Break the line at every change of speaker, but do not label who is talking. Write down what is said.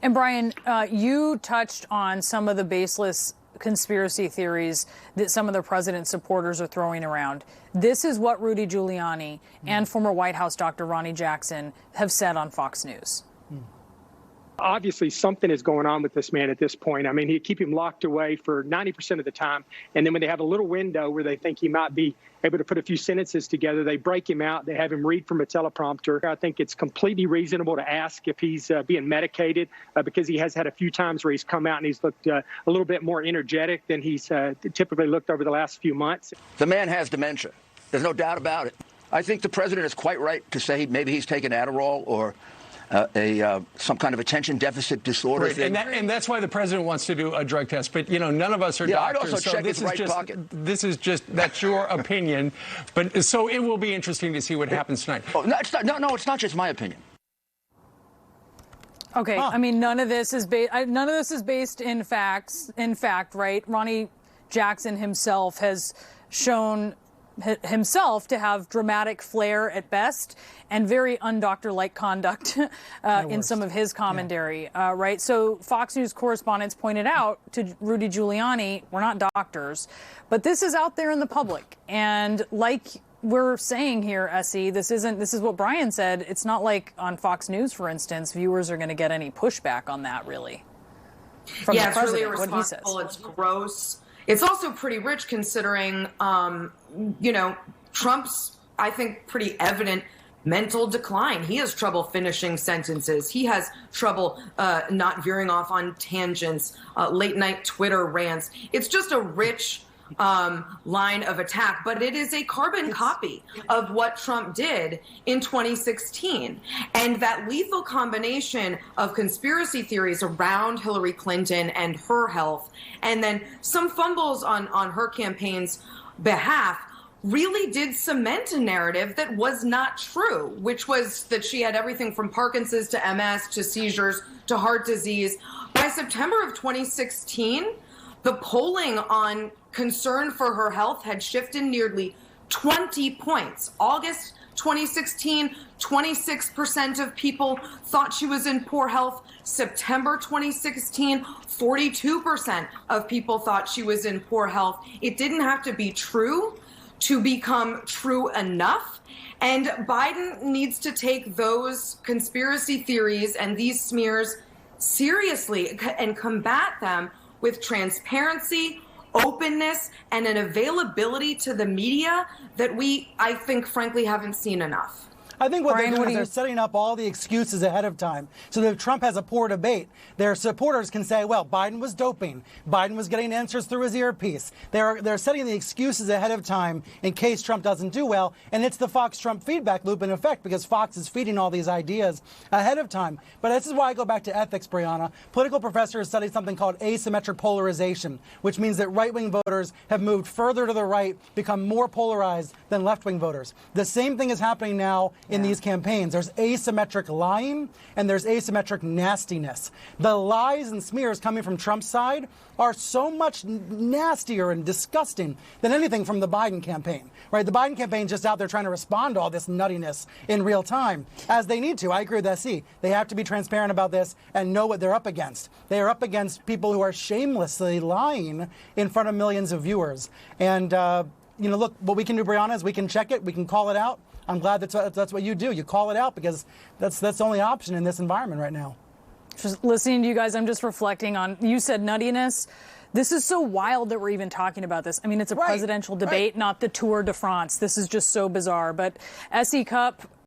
And Brian, you touched on some of the baseless conspiracy theories that some of the president's supporters are throwing around. This is what Rudy Giuliani and former White House Dr. Ronny Jackson have said on Fox News.
Obviously, something is going on with this man at this point. I mean, he'd keep him locked away for 90% of the time. And then when they have a little window where they think he might be able to put a few sentences together, they break him out. They have him read from a teleprompter. I think it's completely reasonable to ask if he's being medicated because he has had a few times where he's come out and he's looked a little bit more energetic than he's typically looked over the last few months.
The man has dementia. There's no doubt about it. I think the president is quite right to say maybe he's taken Adderall or some kind of attention deficit disorder thing.
And that's why the president wants to do a drug test. But, you know, none of us are doctors.
I'd also check his right pocket.
This is just, that's your opinion. But so it will be interesting to see what happens tonight.
Oh, no, it's not just my opinion.
Okay, I mean, none of this is based in facts. In fact, right? Ronny Jackson himself has shown himself to have dramatic flair at best and very undoctor-like conduct in some of his commentary, right? So Fox News correspondents pointed out to Rudy Giuliani, we're not doctors, but this is out there in the public. And like we're saying here, Essie, this is what Brian said. It's not like on Fox News, for instance, viewers are going to get any pushback on that, really. From
yeah,
the president,
it's really irresponsible. It's gross. It's also pretty rich considering, you know, Trump's, I think, pretty evident mental decline. He has trouble finishing sentences. He has trouble not veering off on tangents, late night Twitter rants. It's just a rich line of attack, but it is a carbon copy of what Trump did in 2016. And that lethal combination of conspiracy theories around Hillary Clinton and her health, and then some fumbles on her campaign's behalf, really did cement a narrative that was not true, which was that she had everything from Parkinson's to MS to seizures to heart disease. By September of 2016, the polling on concern for her health had shifted nearly 20 points. August 2016, 26% of people thought she was in poor health. September 2016, 42% of people thought she was in poor health. It didn't have to be true to become true enough. And Biden needs to take those conspiracy theories and these smears seriously and combat them with transparency, openness, and an availability to the media that we, I think, frankly, haven't seen enough.
I think what they're doing is they're setting up all the excuses ahead of time so that if Trump has a poor debate, their supporters can say, well, Biden was doping. Biden was getting answers through his earpiece. They're setting the excuses ahead of time in case Trump doesn't do well. And it's the Fox-Trump feedback loop in effect because Fox is feeding all these ideas ahead of time. But this is why I go back to ethics, Brianna. Political professors study something called asymmetric polarization, which means that right-wing voters have moved further to the right, become more polarized than left-wing voters. The same thing is happening now in these campaigns. There's asymmetric lying and there's asymmetric nastiness. The lies and smears coming from Trump's side are so much nastier and disgusting than anything from the Biden campaign, right? The Biden campaign is just out there trying to respond to all this nuttiness in real time, as they need to. I agree with SC. They have to be transparent about this and know what they're up against. They are up against people who are shamelessly lying in front of millions of viewers. And, you know, look, what we can do, Brianna, is we can check it, we can call it out. I'm glad that's what you do. You call it out because that's the only option in this environment right now.
Just listening to you guys, I'm just reflecting on, you said nuttiness. This is so wild that we're even talking about this. I mean, it's a presidential debate, not the Tour de France. This is just so bizarre. But S.E. Cupp,